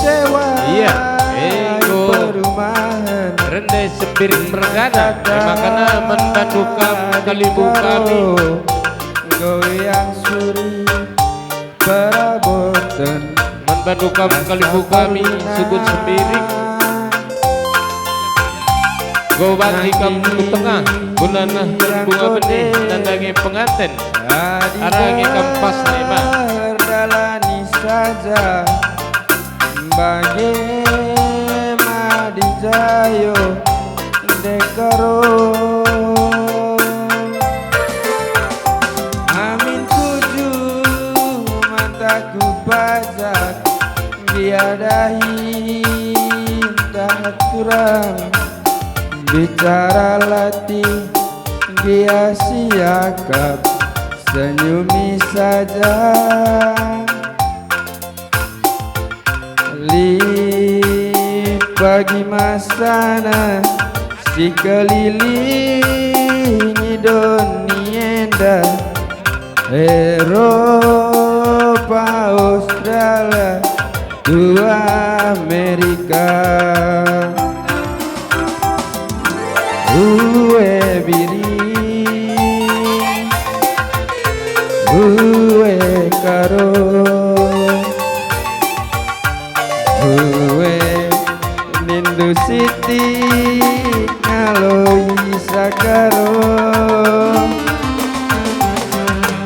sewa perumahan rendai sepiring bergana makana mendaduka kalibu kami goyang suri perabotan mendaduka kalibu kami sebut sepiring gobat di kampung tengah bulanah bunga benih nandangi pengantin arangi kampas nema dalani saja bagi madijayo dekaro amin tuju mataku pajak diadahi tak kurang bicara latih dia siakap senyumi saja pagi masana si kelilingi donienda Eropa Australia dua Amerika uwe biri uwe karo uwe Nindu Siti ngaloi sakaro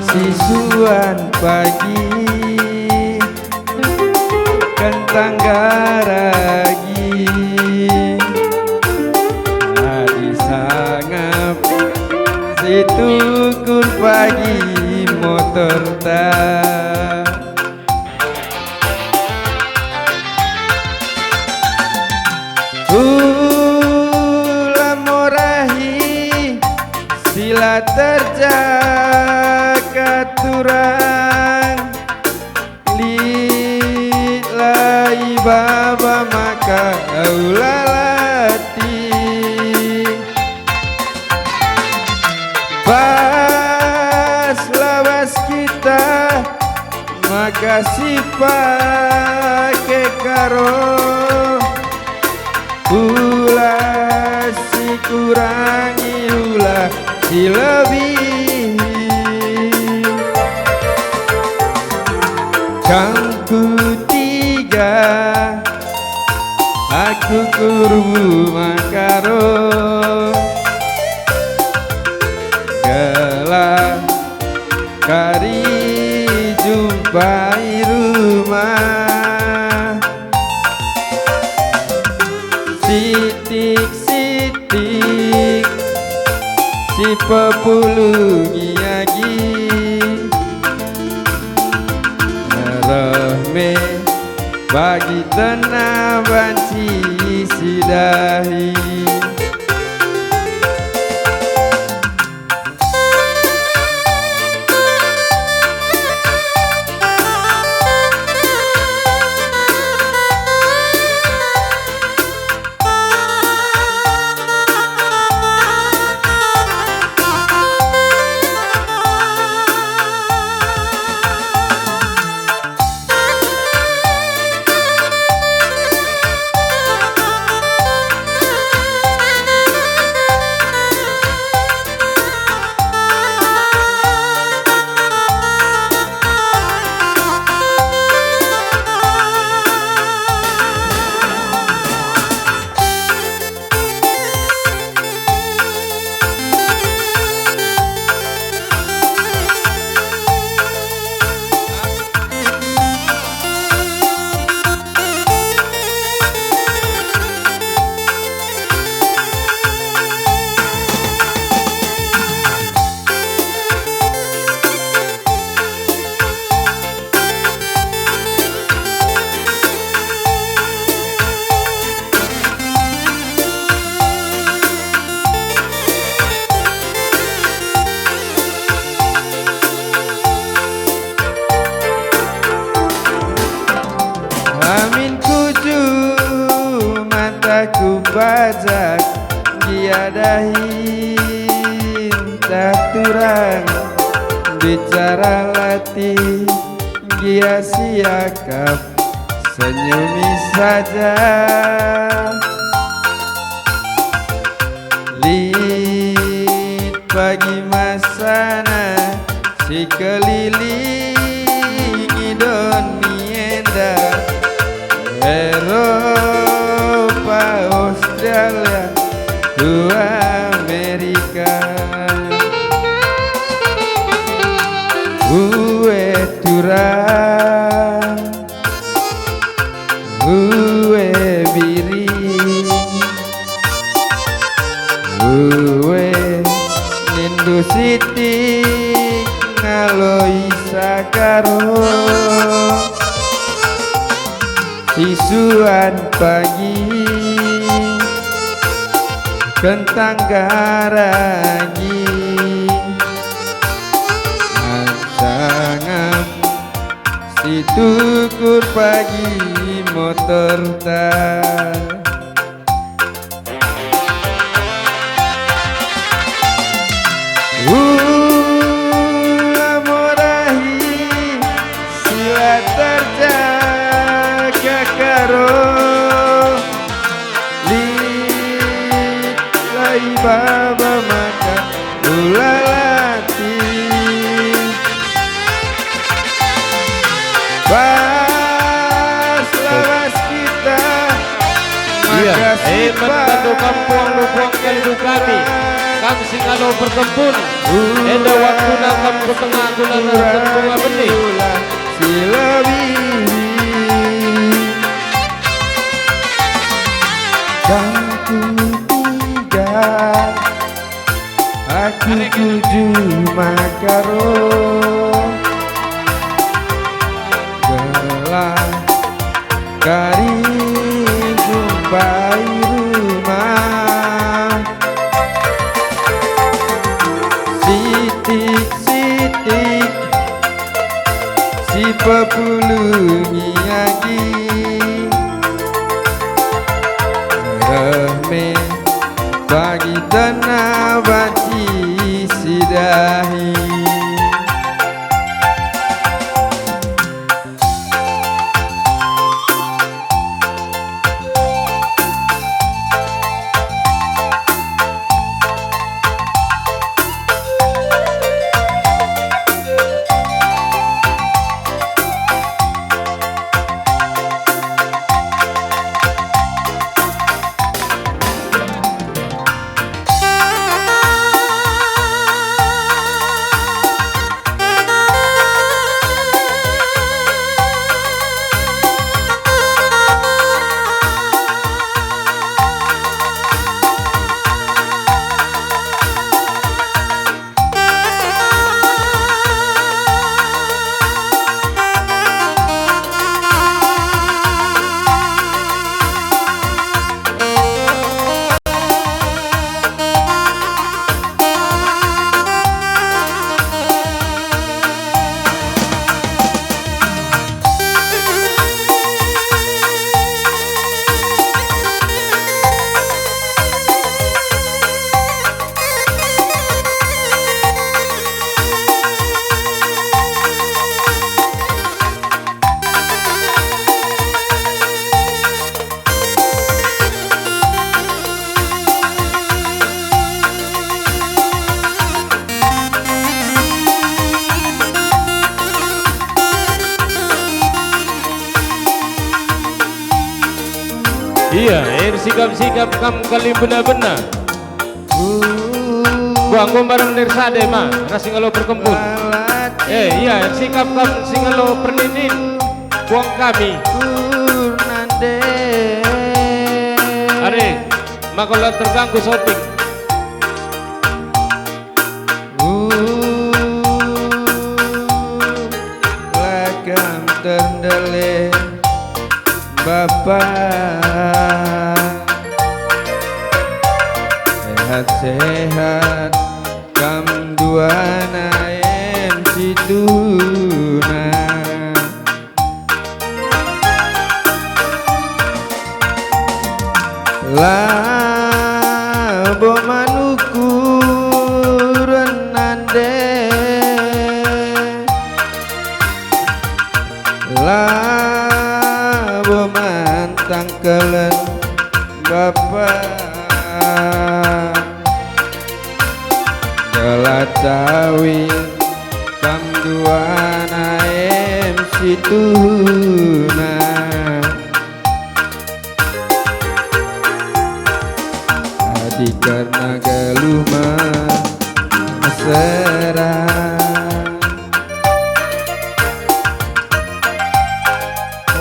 sisuan pagi kentang garagi adi sangap situkur pagi motor tak morahi sila terjaga turang lillahi baba maka aulalati pas lawas kita makasih pakai karo ulah si kurangi ulah si lebih kangku tiga aku kurbu makaro gelap kari jumpai rumah sitik-sitik si pepulungi lagi rahme bagi tenang banci sidahi aku bajak diadahin tak turang bicara latih gia siakap senyumi saja. Lit pagi masana si kelilingi donienda, Eropa, Australia, Amerika. Uwe turang, uwe biri, uwe nindu siti ngaloi sakaro. Isuan pagi kentang garagi, ancangan si tukur pagi motor tar. Amorahi sila terjaga karo litai baba maka ulalati pas lawas kita Iya, maka menandu kampung lubuang kaldu kami kang singalo berkebun eda waktu nakam ke tengah gulan bunga benih silabi dan ku tinggal aku tuju makaro gelah kari jumpai rumah sitik-sitik si pepulungi lagi reme bagi tanah baci sidahi. Iya, sikap-sikap kam kali benar-benar buang barang dari sade mah rasingalo berkembun. Iya, sikap kam singalo perninin buang kami are makola terganggu shooting Lagam terdele Bapak sehat-sehat kam duana en situna labo manuku renande labo Betawi kam duana situna adi karena galuma serang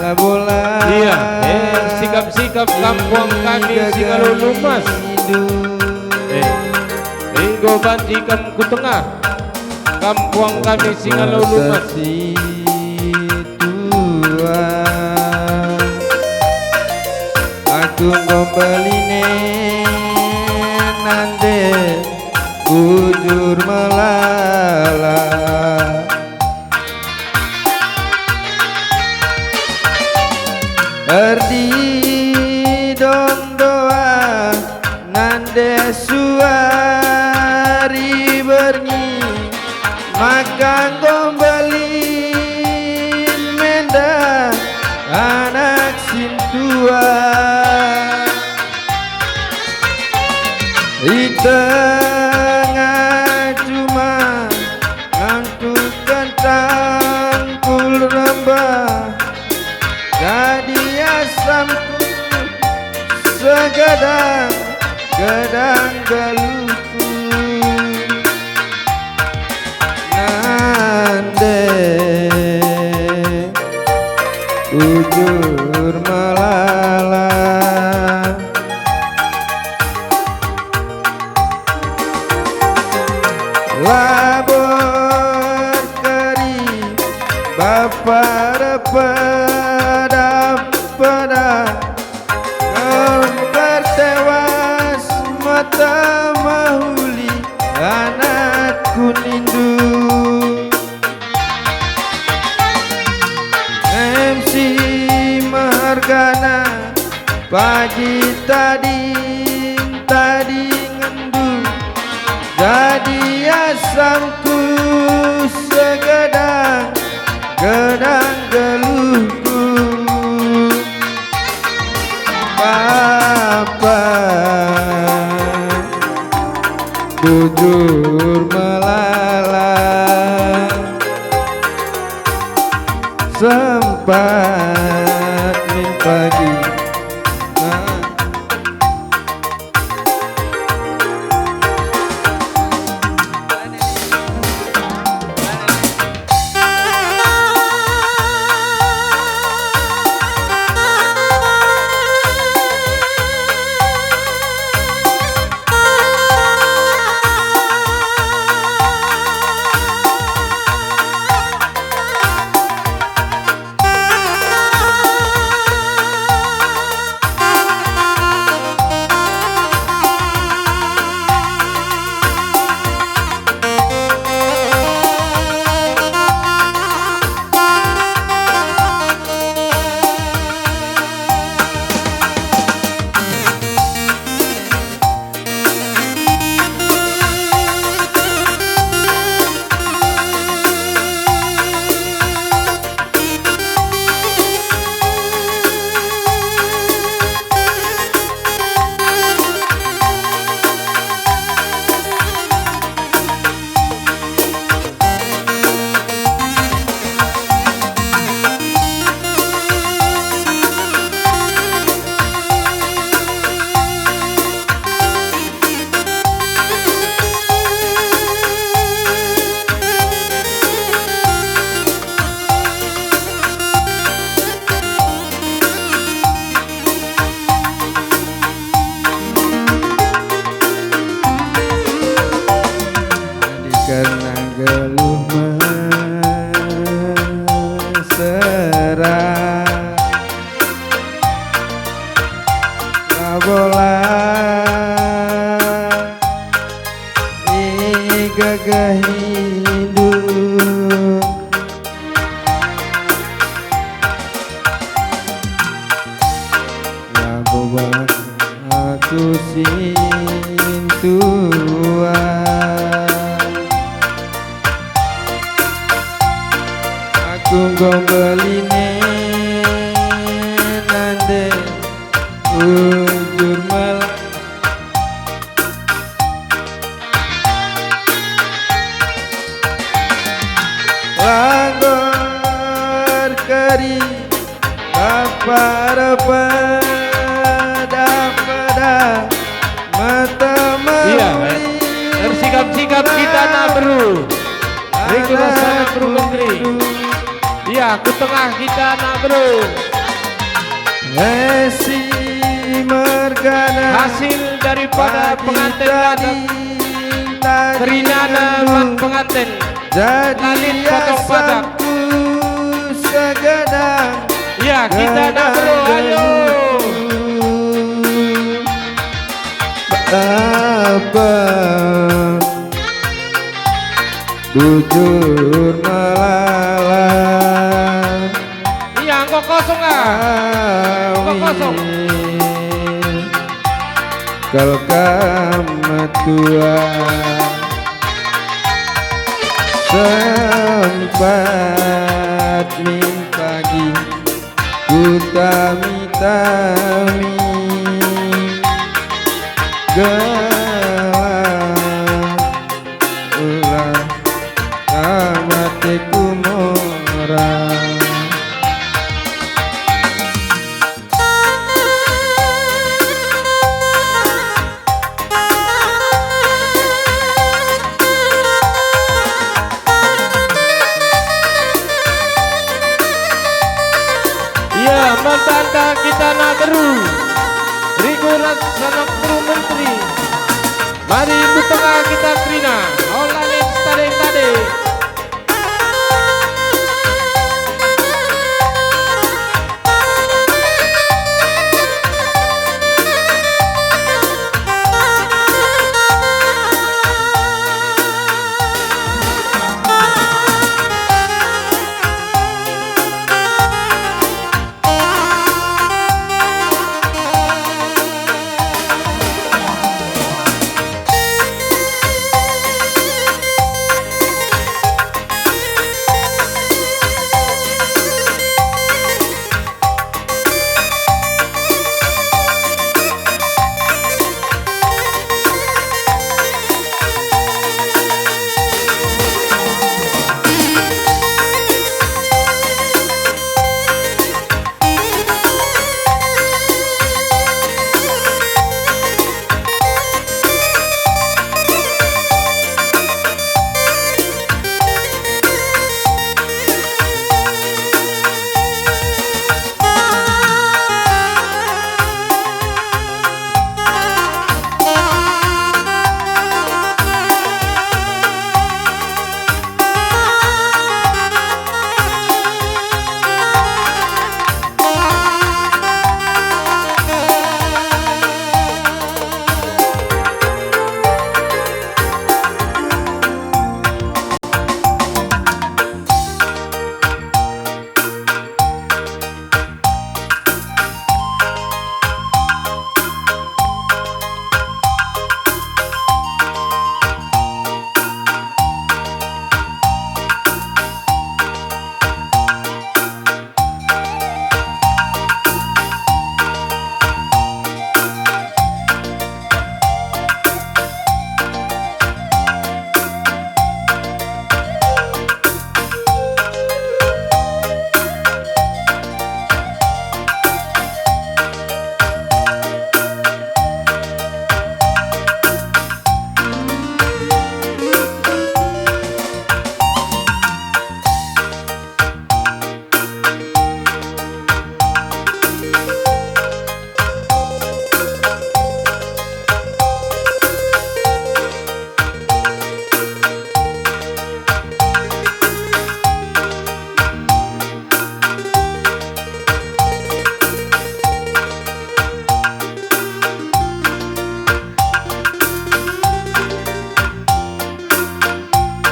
la bola Iya, sikap-sikap kampung kami Singalulu Mas. Ringgo bandikan ku tengah kampung kami Singalulu Mas. Aku ngombeline nande bujur melala Erdi dondoa nande suari bernyi maka ngombalin menda anak sintua di tengah cuma ngantukan tangkul rembah jadi asamku segadang gedang galuku nande ujur melala labor keri bapak pada gambar tewas mata mahuli anakku nindu MC Mahargana pagi tadi ngendu jadi asamku segadang gedang geluhku Papa bujur melala sempat min pagi karena geluh mesra bola gagah hidup labuan aku sintua aku gombeline nande ujur melala Langgor keri kapar pada mata Iya, mawli bersikap-sikap kita nak beru. Regulasi Bro Menteri. Iya, ke tengah kita nak bro. Esi mergana Hasil daripada pengantin datang Kerina dan pengantin Lalin potong padak. segadang. Ya, kita nak bro, ayo. Apa jujur melalang Iya, kok kosong ah. Kok kosong. Kalau kamu tua sempat min pagi ku tami-tami gelap ulah kamatiku morang. Iya, mentanda kita nak beru. Regulasi Bro Menteri. Mari di tengah kita Krina. Lalin tadi.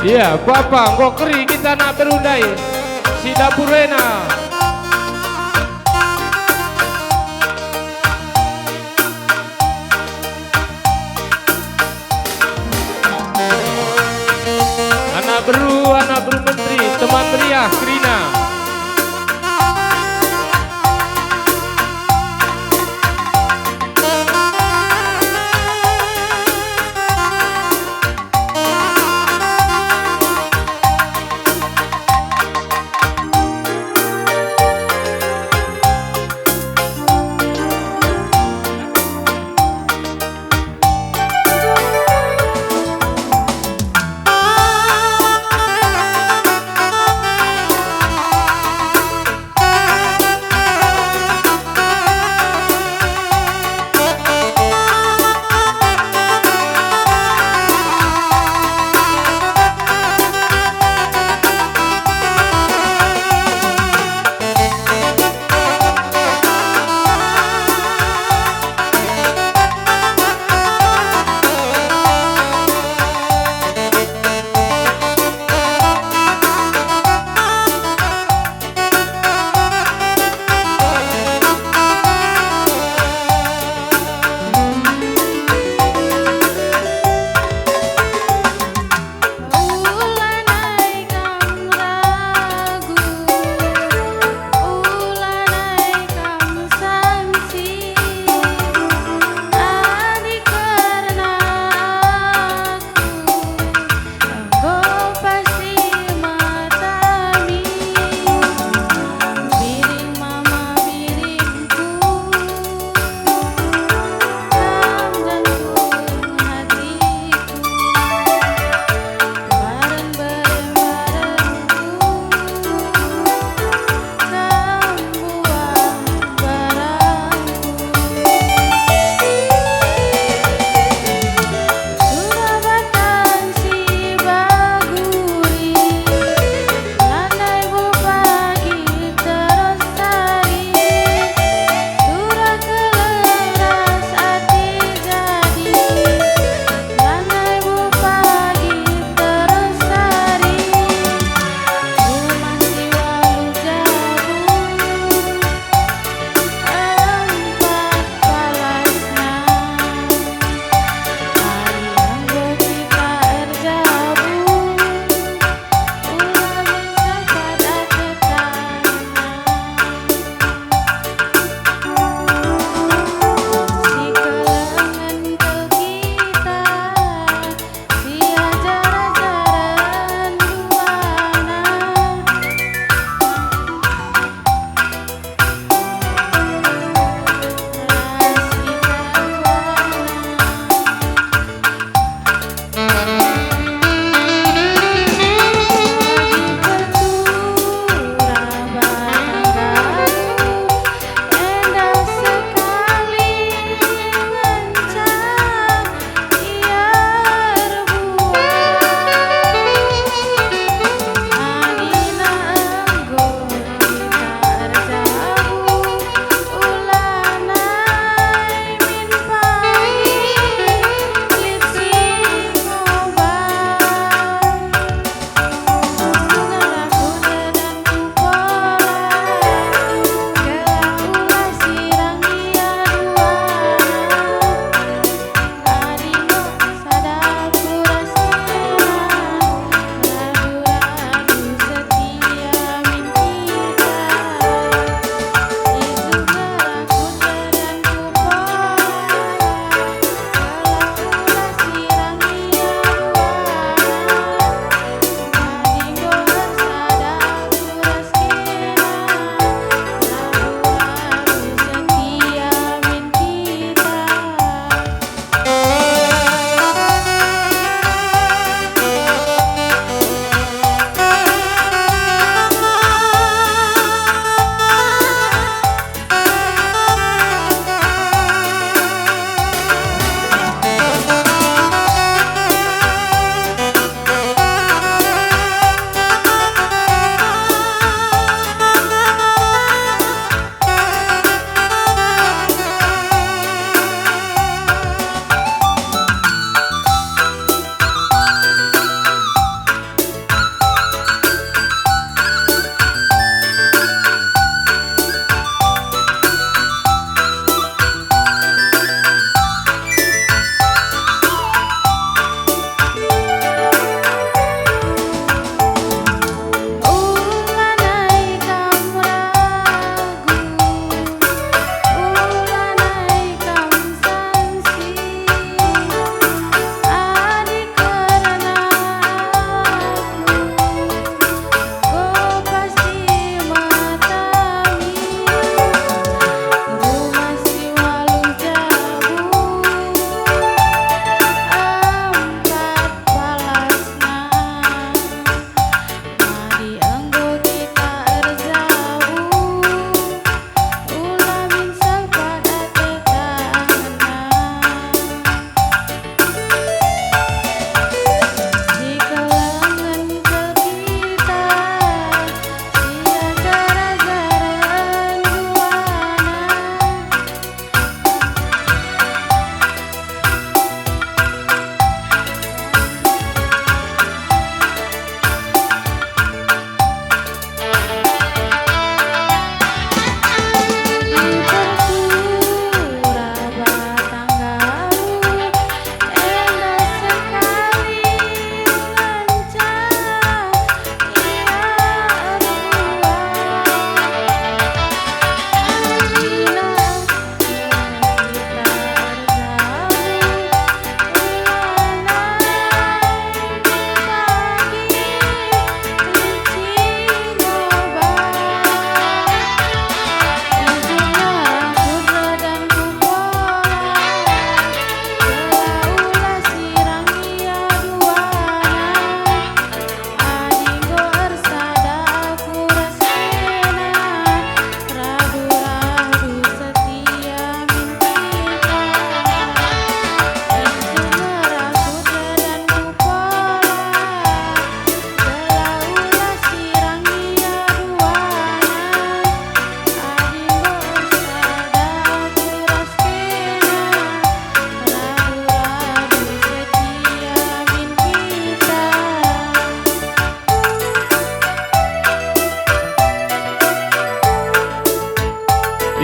Iya, Bapak, kok keri kita nak berundai. Si Dapurena. Anak Bro Menteri, teman meriah Krina.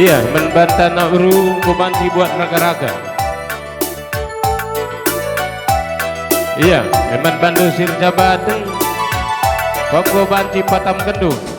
Iya, membantah nakru kubanti buat raga-raga. Iya, memang bandu sir jabatan. Koko banti patam kendung.